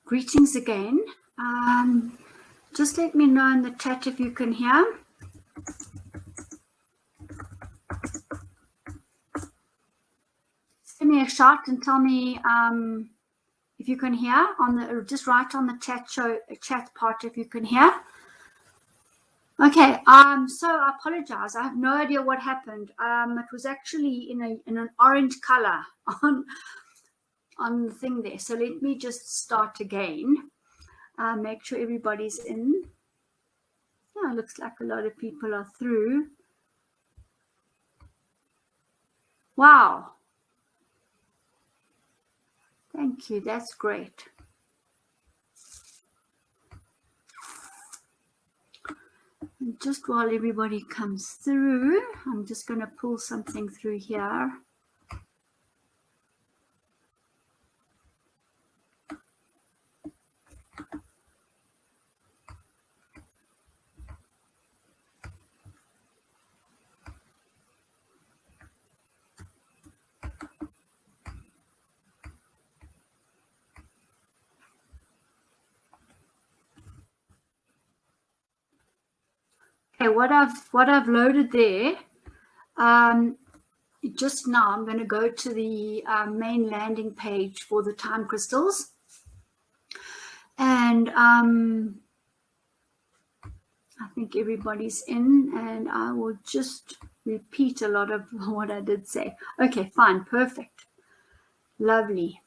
Greetings again. Just let me know in the chat if you can hear. Send me a shout and tell me if you can hear on the, just write on the chat part if you can hear. Okay, so I apologize. I have no idea what happened. It was actually in an orange color on the thing there. So let me just start again. Make sure everybody's in. Yeah, looks like a lot of people are through. Wow. Thank you. That's great. And just while everybody comes through, I'm just going to pull something through here. Okay, what I've loaded there, just now I'm going to go to the main landing page for the time crystals, and I think everybody's in, and I will just repeat a lot of what I did say. Okay, fine, perfect, lovely.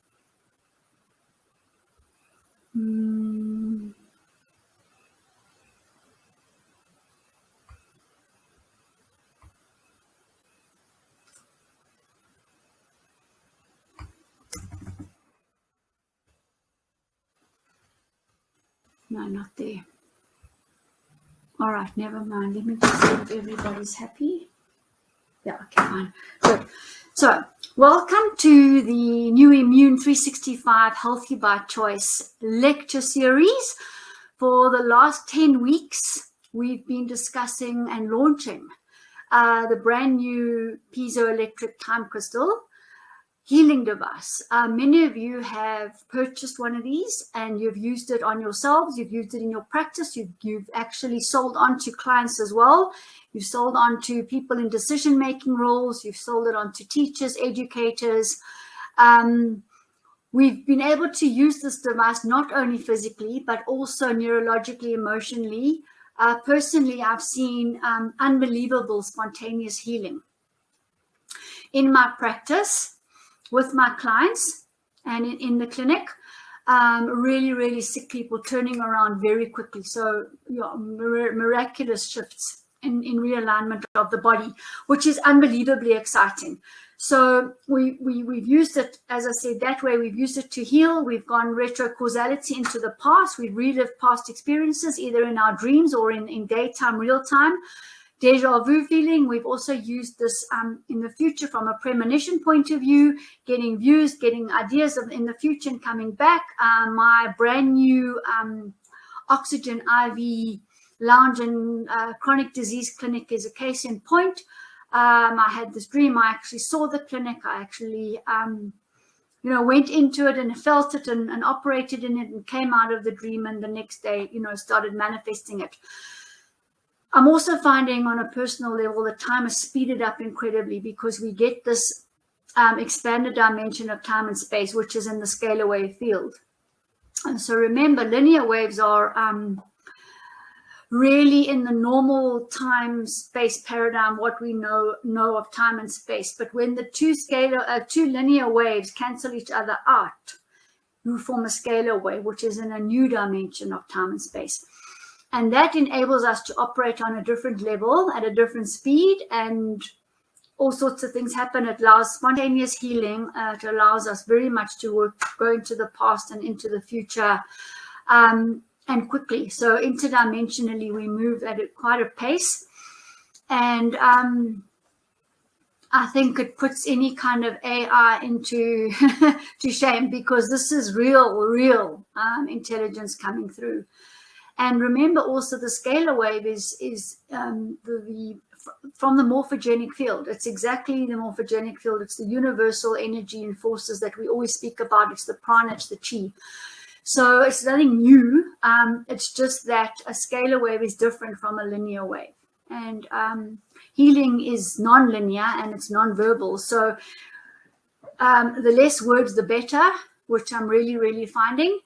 No, not there. All right, never mind. Let me just see if everybody's happy. Yeah, okay, fine. Good. So, welcome to the new IMUNE 365 Healthy by Choice lecture series. For the last 10 weeks, we've been discussing and launching the brand new piezoelectric time crystal healing device. Many of you have purchased one of these and you've used it on yourselves. You've used it in your practice. You've actually sold on to clients as well. You've sold on to people in decision-making roles. You've sold it on to teachers, educators. We've been able to use this device not only physically, but also neurologically, emotionally. Personally, I've seen unbelievable spontaneous healing in my practice, with my clients and in the clinic. Really sick people turning around very quickly. So miraculous shifts in realignment of the body, which is unbelievably exciting. So we've used it, as I said, that way. We've used it to heal. We've gone retrocausality into the past. We've relived past experiences, either in our dreams or in daytime, real time. Deja vu feeling. We've also used this in the future from a premonition point of view, getting views, getting ideas in the future and coming back. My brand new oxygen IV lounge and chronic disease clinic is a case in point. I had this dream. I actually saw the clinic. I actually went into it and felt it and operated in it and came out of the dream, and the next day, started manifesting it. I'm also finding on a personal level that time is speeded up incredibly because we get this expanded dimension of time and space, which is in the scalar wave field. And so remember, linear waves are really in the normal time-space paradigm, what we know of time and space. But when the two linear waves cancel each other out, you form a scalar wave, which is in a new dimension of time and space. And that enables us to operate on a different level, at a different speed, and all sorts of things happen. It allows spontaneous healing. It allows us very much to go into the past and into the future, and quickly. So interdimensionally, we move at quite a pace. And I think it puts any kind of AI into to shame, because this is real intelligence coming through. And remember also, the scalar wave is from the morphogenic field. It's exactly the morphogenic field. It's the universal energy and forces that we always speak about. It's the prana, it's the chi. So it's nothing new. It's just that a scalar wave is different from a linear wave. And healing is non-linear and it's non-verbal. So the less words, the better, which I'm really, really finding.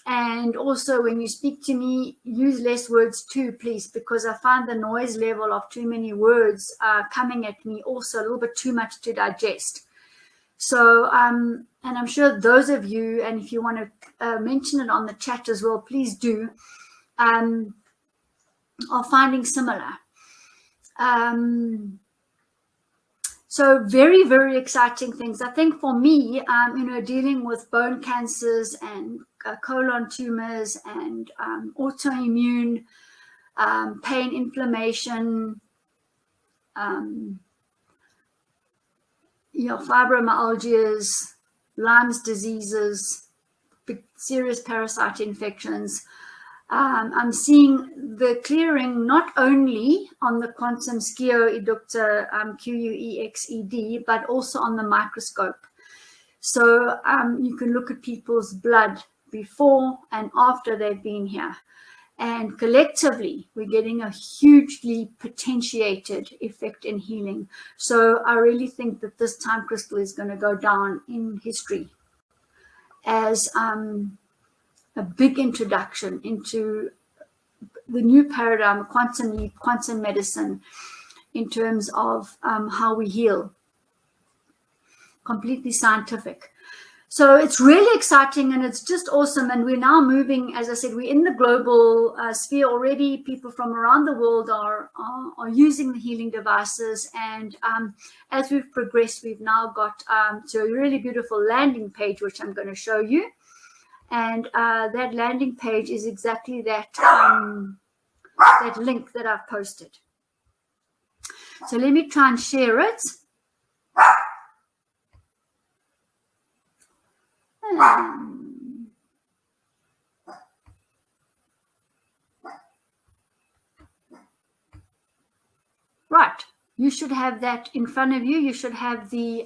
And also when you speak to me, use less words too, please, because I find the noise level of too many words coming at me also a little bit too much to digest. So, and I'm sure those of you, and if you want to mention it on the chat as well, please do, are finding similar. So very, very exciting things. I think for me, dealing with bone cancers and colon tumors and autoimmune pain, inflammation, fibromyalgias, Lyme's diseases, serious parasite infections. I'm seeing the clearing not only on the quantum skio-eductor QUEXED, but also on the microscope. So you can look at people's blood before and after they've been here. And collectively, we're getting a hugely potentiated effect in healing. So I really think that this time crystal is going to go down in history as a big introduction into the new paradigm, quantum leap, quantum medicine, in terms of how we heal. Completely scientific. So it's really exciting and it's just awesome. And we're now moving, as I said, we're in the global sphere already. People from around the world are using the healing devices. And as we've progressed, we've now got to a really beautiful landing page, which I'm going to show you. And that landing page is exactly that, that link that I've posted. So let me try and share it. Right, you should have that in front of you. You should have the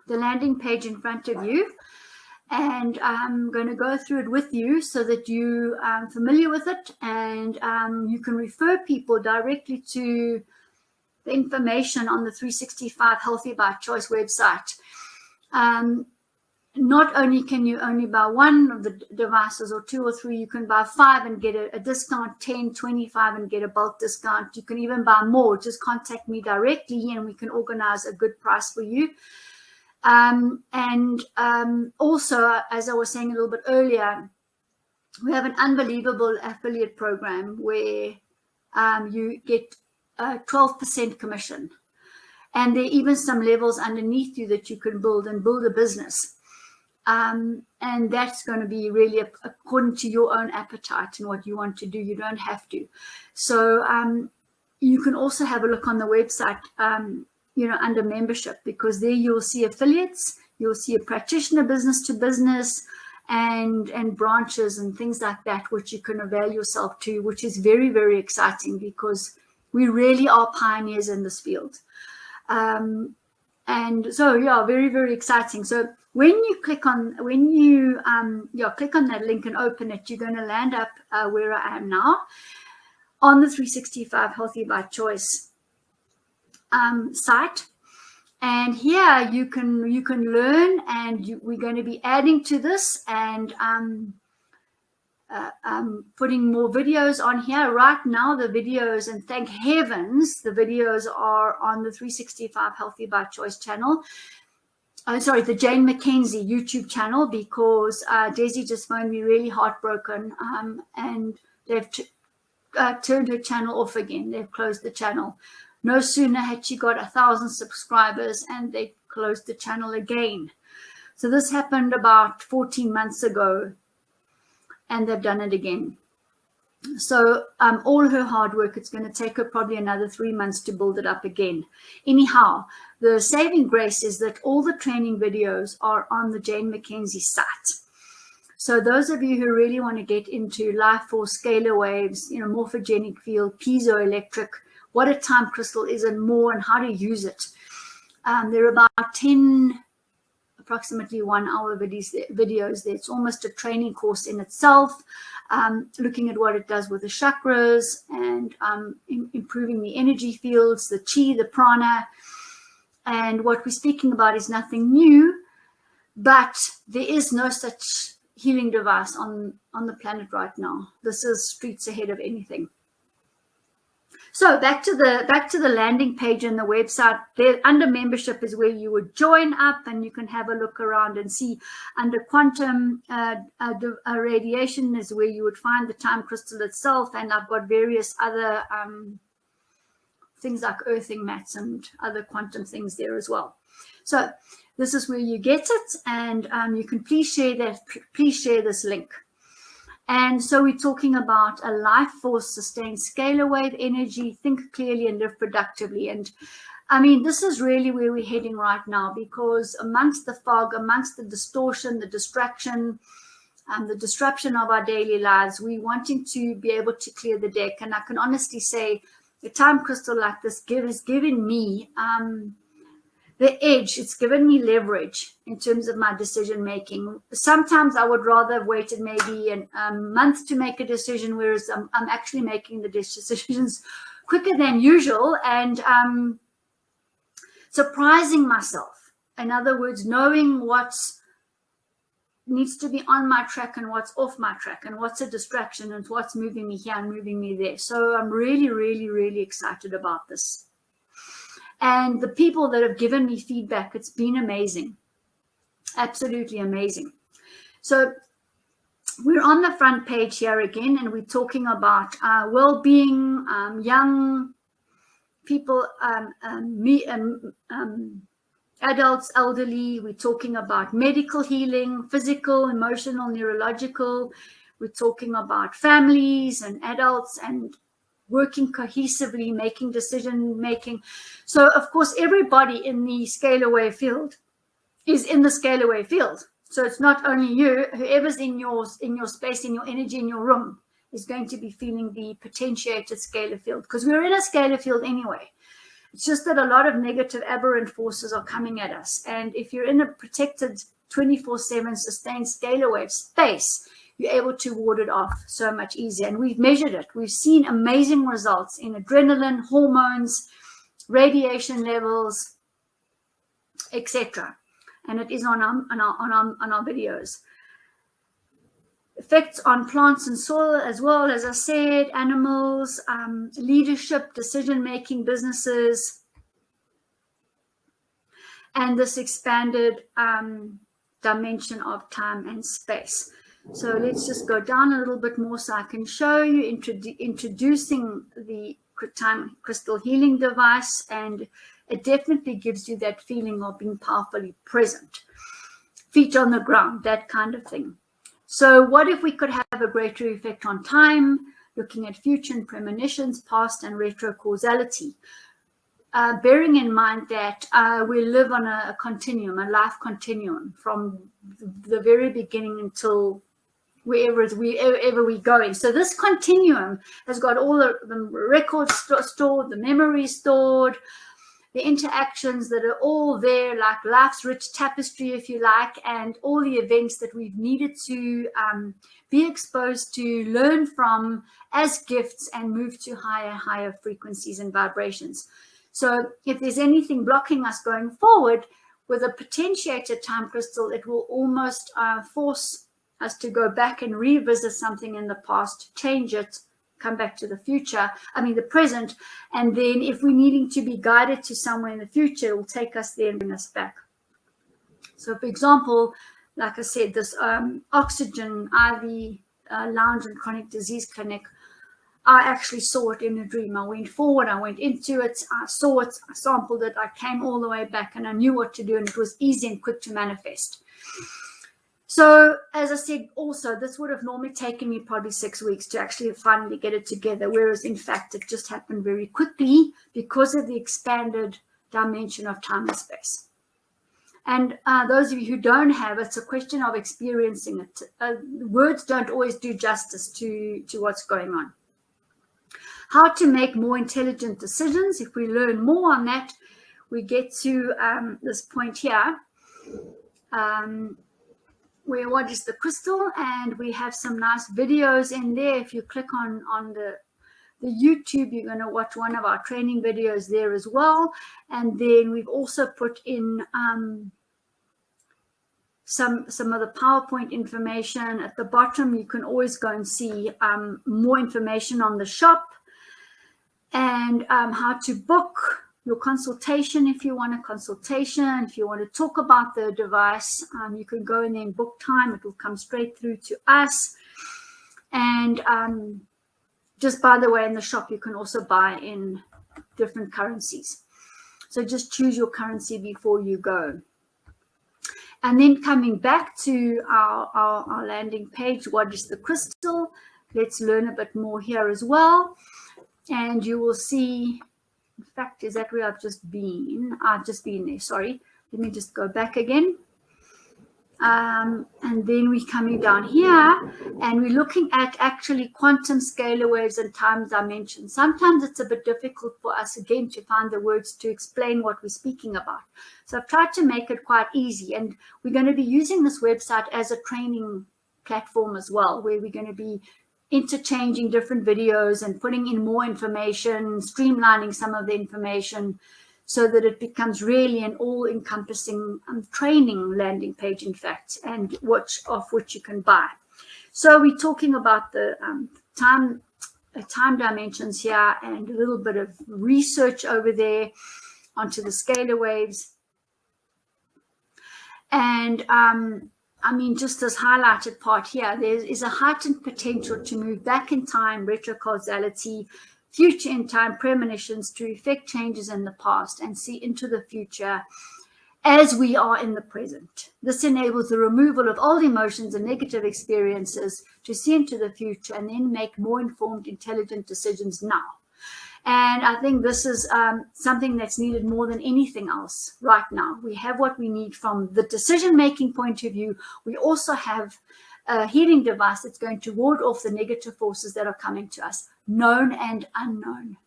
landing page in front of you. And I'm going to go through it with you so that you are familiar with it, and you can refer people directly to the information on the 365 Healthy by Choice website. Not only can you only buy one of the devices or two or three, you can buy 5 and get a discount, 10, 25 and get a bulk discount. You can even buy more. Just contact me directly and we can organize a good price for you. Also, as I was saying a little bit earlier, we have an unbelievable affiliate program where you get 12% commission. And there are even some levels underneath you that you can build a business. And that's going to be really according to your own appetite and what you want to do. You don't have to. So you can also have a look on the website, under membership, because there you'll see affiliates, you'll see a practitioner business to business and branches and things like that, which you can avail yourself to, which is very, very exciting because we really are pioneers in this field. And so, yeah, very, very exciting. So when you click on, click on that link and open it, you're going to land up where I am now on the 365 Healthy by Choice site. And here you can learn, and we're going to be adding to this and putting more videos on here. Right now the videos, and thank heavens, the videos are on the 365 Healthy by Choice channel. The Jane McKenzie YouTube channel, because Desi just phoned me really heartbroken, and they've turned her channel off again. They've closed the channel. No sooner had she got 1,000 subscribers and they closed the channel again. So this happened about 14 months ago, and they've done it again. So all her hard work, it's going to take her probably another 3 months to build it up again. Anyhow, the saving grace is that all the training videos are on the Jane McKenzie site. So those of you who really want to get into life force, scalar waves, morphogenic field, piezoelectric, what a time crystal is and more, and how to use it. There are about 10 approximately 1 hour videos there. It's almost a training course in itself, looking at what it does with the chakras and improving the energy fields, the chi, the prana. And what we're speaking about is nothing new, but there is no such healing device on the planet right now. This is streets ahead of anything. So back to the landing page and the website. There under membership is where you would join up, and you can have a look around and see. Under quantum radiation is where you would find the time crystal itself, and I've got various other things like earthing mats and other quantum things there as well. So this is where you get it, and you can please share this link. And so we're talking about a life force sustained scalar wave energy, think clearly and live productively. And I mean, this is really where we're heading right now, because amongst the fog, amongst the distortion, the distraction, the disruption of our daily lives, we're wanting to be able to clear the deck. And I can honestly say a time crystal like this has given me the edge. It's given me leverage in terms of my decision making. Sometimes I would rather have waited maybe a month to make a decision, whereas I'm actually making the decisions quicker than usual, and surprising myself. In other words, knowing what needs to be on my track and what's off my track, and what's a distraction and what's moving me here and moving me there. So I'm really, really, really excited about this. And the people that have given me feedback, it's been amazing. Absolutely amazing. So we're on the front page here again, and we're talking about well-being, young people, adults, elderly. We're talking about medical healing, physical, emotional, neurological. We're talking about families and adults and working cohesively, making decision making. So of course, everybody in the scalar wave field is in the scalar wave field. So it's not only you, whoever's in your space, in your energy, in your room is going to be feeling the potentiated scalar field, because we're in a scalar field anyway. It's just that a lot of negative aberrant forces are coming at us. And if you're in a protected 24/7 sustained scalar wave space, you're able to ward it off so much easier. And we've measured it. We've seen amazing results in adrenaline, hormones, radiation levels, etc. And it is on our videos. Effects on plants and soil as well, as I said, animals, leadership, decision-making, businesses, and this expanded dimension of time and space. So let's just go down a little bit more so I can show you introducing the time crystal healing device, and it definitely gives you that feeling of being powerfully present, feet on the ground, that kind of thing. So what if we could have a greater effect on time, looking at future and premonitions, past and retro causality, bearing in mind that we live on a continuum, a life continuum, from the very beginning until wherever we're going. So this continuum has got all the records stored, the memories stored, the interactions that are all there, like life's rich tapestry, if you like, and all the events that we've needed to be exposed to, learn from as gifts, and move to higher frequencies and vibrations. So if there's anything blocking us going forward, with a potentiated time crystal, it will almost force us to go back and revisit something in the past, change it, come back to the future, the present, and then if we're needing to be guided to somewhere in the future, it will take us there and bring us back. So for example, like I said, this oxygen IV lounge and chronic disease clinic, I actually saw it in a dream. I went forward, I went into it, I saw it, I sampled it, I came all the way back, and I knew what to do, and it was easy and quick to manifest. So as I said, also, this would have normally taken me probably 6 weeks to actually finally get it together, whereas in fact, it just happened very quickly because of the expanded dimension of time and space. And those of you who don't have, it's a question of experiencing it. Words don't always do justice to what's going on. How to make more intelligent decisions. If we learn more on that, we get to this point here. where what is the crystal, and we have some nice videos in there. If you click on the YouTube, you're going to watch one of our training videos there as well. And then we've also put in some of the PowerPoint information at the bottom. You can always go and see more information on the shop, and how to book your consultation if you want a consultation. If you want to talk about the device, you can go in there and book time. It will come straight through to us. And just by the way, in the shop, you can also buy in different currencies. So just choose your currency before you go. And then coming back to our landing page, what is the crystal? Let's learn a bit more here as well. And you will see, in fact, is that where I've just been? I've just been there, sorry. Let me just go back again. And then we're coming down here, and we're looking at actually quantum scalar waves and time dimensions. Sometimes it's a bit difficult for us, again, to find the words to explain what we're speaking about. So I've tried to make it quite easy, and we're going to be using this website as a training platform as well, where we're going to be interchanging different videos and putting in more information, streamlining some of the information, so that it becomes really an all-encompassing training landing page, in fact, and off which you can buy. So we're talking about the time dimensions here, and a little bit of research over there onto the scalar waves. And I mean, just this highlighted part here, there is a heightened potential to move back in time, retrocausality, future in time, premonitions, to effect changes in the past and see into the future as we are in the present. This enables the removal of old emotions and negative experiences to see into the future and then make more informed, intelligent decisions now. And I think this is something that's needed more than anything else right now. We have what we need from the decision-making point of view. We also have a healing device that's going to ward off the negative forces that are coming to us, known and unknown,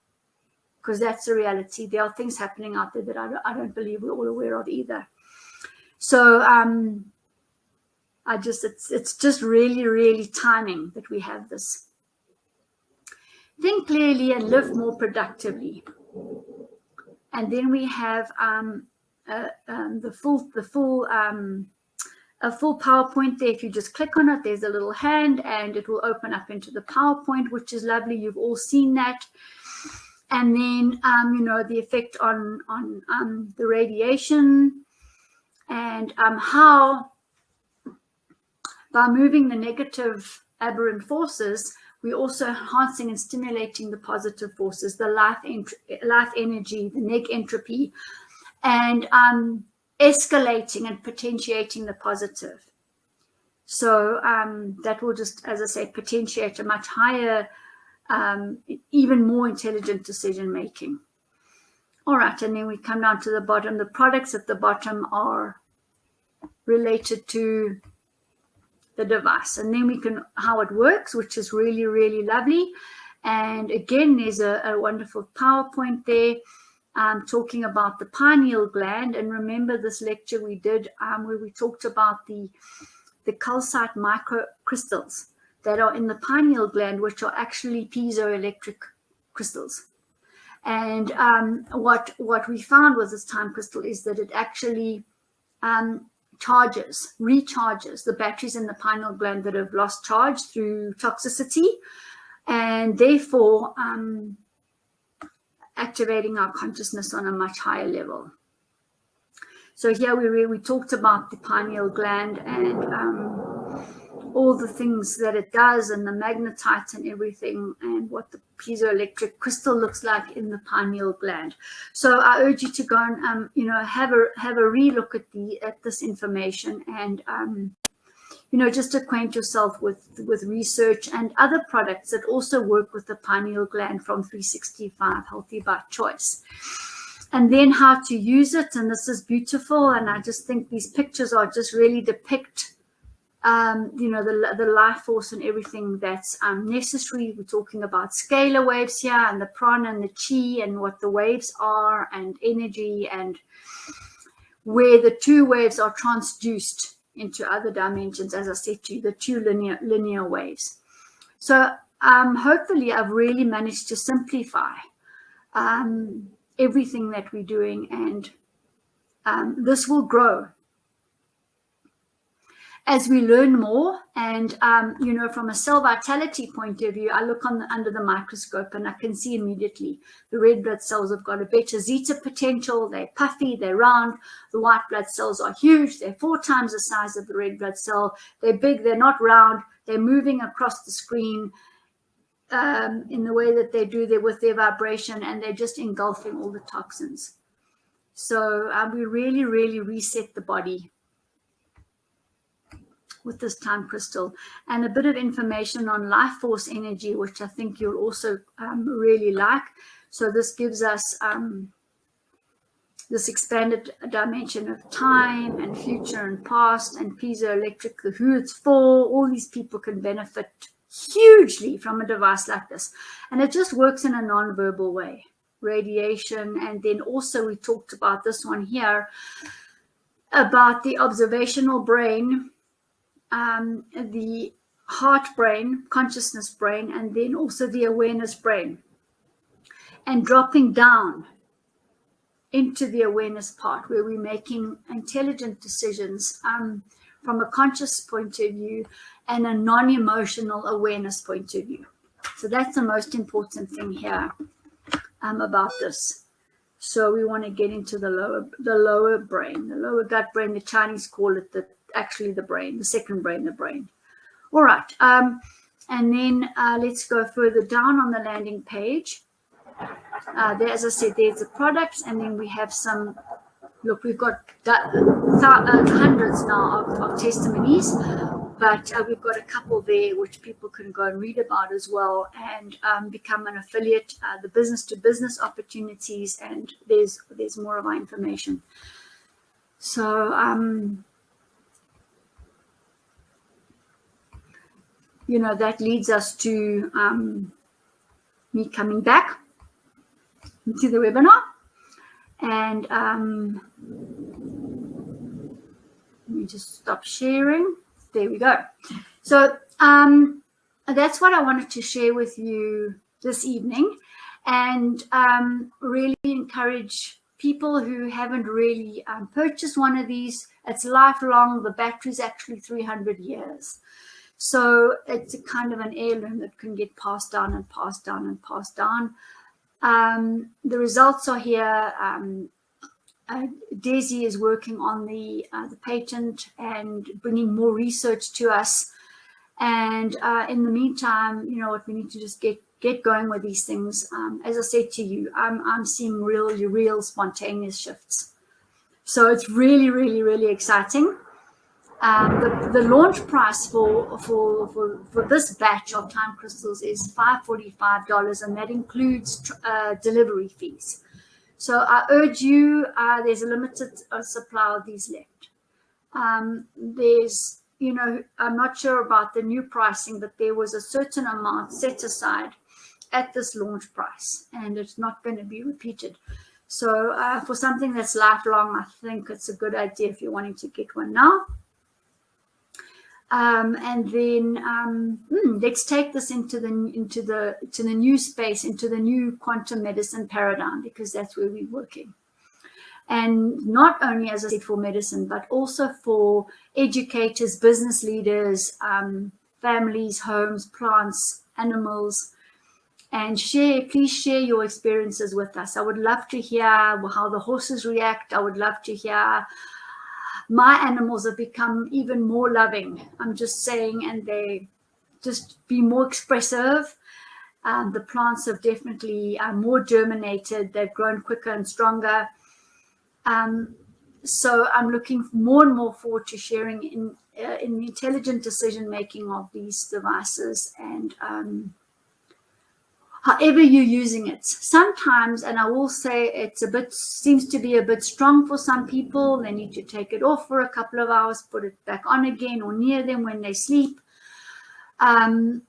because that's the reality. There are things happening out there that I don't believe we're all aware of either. So it's just really, really timing that we have this. Think clearly and live more productively. And then we have a full PowerPoint there. If you just click on it, there's a little hand, and it will open up into the PowerPoint, which is lovely. You've all seen that. And then, you know, the effect on the radiation, and how by moving the negative aberrant forces, we're also enhancing and stimulating the positive forces, the life energy, the neg entropy, and escalating and potentiating the positive. So that will just, as I say, potentiate a much higher, even more intelligent decision making. All right, and then we come down to the bottom. The products at the bottom are related to the device, and then we can how it works, which is really, really lovely. And again, there's a wonderful PowerPoint there talking about the pineal gland. And remember this lecture we did where we talked about the calcite microcrystals that are in the pineal gland, which are actually piezoelectric crystals. And what we found with this time crystal is that it actually recharges the batteries in the pineal gland that have lost charge through toxicity, and therefore activating our consciousness on a much higher level. So here we talked about the pineal gland and all the things that it does, and the magnetite and everything, and what the piezoelectric crystal looks like in the pineal gland. So I urge you to go and you know, have a relook at this information, and you know, just acquaint yourself with research and other products that also work with the pineal gland from 365 Healthy by Choice. And then how to use it, and this is beautiful, and I just think these pictures are just really depict you know, the life force and everything that's necessary. We're talking about scalar waves here, and the prana and the chi, and what the waves are, and energy. And where the two waves are transduced into other dimensions, as I said to you, the two linear waves. So hopefully I've really managed to simplify everything that we're doing, and this will grow as we learn more. And you know, from a cell vitality point of view, I look under the microscope and I can see immediately the red blood cells have got a better zeta potential. They're puffy, they're round. The white blood cells are huge. They're 4 times the size of the red blood cell. They're big, they're not round. They're moving across the screen in the way that they do there with their vibration, and they're just engulfing all the toxins. So we really, really reset the body with this time crystal, and a bit of information on life force energy, which I think you'll also really like. So this gives us this expanded dimension of time and future and past, and piezoelectric, who it's for. All these people can benefit hugely from a device like this, and it just works in a non-verbal way. Radiation, and then also we talked about this one here about the observational brain, the heart brain, consciousness brain, and then also the awareness brain, and dropping down into the awareness part where we're making intelligent decisions from a conscious point of view and a non-emotional awareness point of view. So that's the most important thing here about this. So we want to get into the lower brain, the lower gut brain. The Chinese call it actually the brain, the second brain, the brain. All right, and then let's go further down on the landing page. There, as I said, there's the products, and then we have some. Look, we've got hundreds now of testimonies, but we've got a couple there which people can go and read about as well, and become an affiliate, the business-to-business opportunities, and there's more of our information. So you know, that leads us to me coming back into the webinar, and let me just stop sharing. There we go. So that's what I wanted to share with you this evening, and really encourage people who haven't really purchased one of these. It's lifelong. The battery's actually 300 years. So it's a kind of an heirloom that can get passed down and passed down and passed down. The results are here. Desi is working on the patent and bringing more research to us. And in the meantime, you know what, we need to just get going with these things. As I said to you, I'm seeing real spontaneous shifts. So it's really, really, really exciting. The launch price for this batch of time crystals is $545, and that includes delivery fees. So I urge you, there's a limited supply of these left. There's, you know, I'm not sure about the new pricing, but there was a certain amount set aside at this launch price, and it's not going to be repeated. So for something that's lifelong, I think it's a good idea if you're wanting to get one now. And then let's take this into the new space, into the new quantum medicine paradigm, because that's where we're working. And not only, as I said, for medicine, but also for educators, business leaders, families, homes, plants, animals. And please share your experiences with us. I would love to hear how the horses react. I would love to hear. My animals have become even more loving, I'm just saying, and they just be more expressive. The plants have definitely more germinated. They've grown quicker and stronger. So I'm looking more and more forward to sharing in the intelligent decision making of these devices, and however you're using it. Sometimes, and I will say, it's seems to be a bit strong for some people. They need to take it off for a couple of hours, put it back on again, or near them when they sleep. And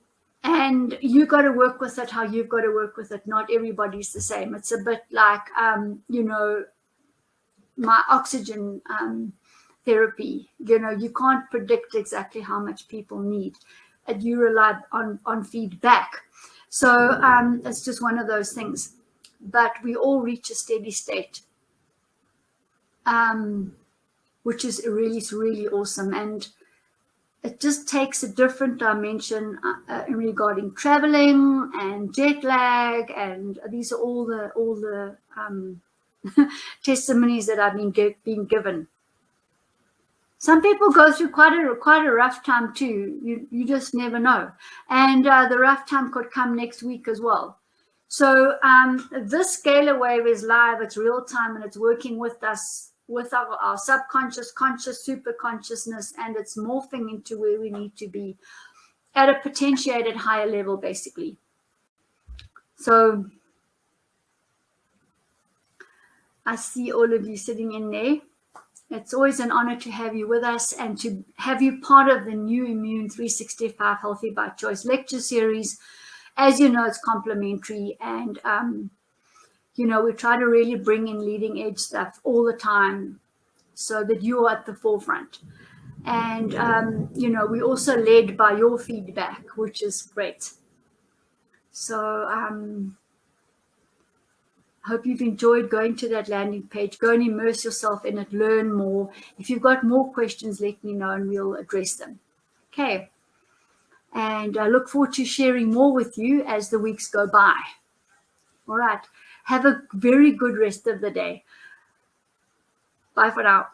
you got to work with it how you've got to work with it. Not everybody's the same. It's a bit like, you know, my oxygen therapy. You know, you can't predict exactly how much people need. You rely on feedback. So it's just one of those things. But we all reach a steady state, which is really awesome. And it just takes a different dimension regarding traveling and jet lag, and these are all the testimonies that I've been given. Some people go through quite a rough time too. You just never know, and the rough time could come next week as well. So this scalar wave is live, it's real time, and it's working with us, with our subconscious, conscious, super consciousness, and it's morphing into where we need to be at a potentiated higher level, basically. So I see all of you sitting in there. It's always an honor to have you with us and to have you part of the new Immune 365 Healthy by Choice lecture series. As you know, it's complimentary, and you know, we try to really bring in leading edge stuff all the time so that you're at the forefront. And you know, we're also led by your feedback, which is great. So I hope you've enjoyed going to that landing page. Go and immerse yourself in it, learn more. If you've got more questions, let me know and we'll address them. Okay. And I look forward to sharing more with you as the weeks go by. All right. Have a very good rest of the day. Bye for now.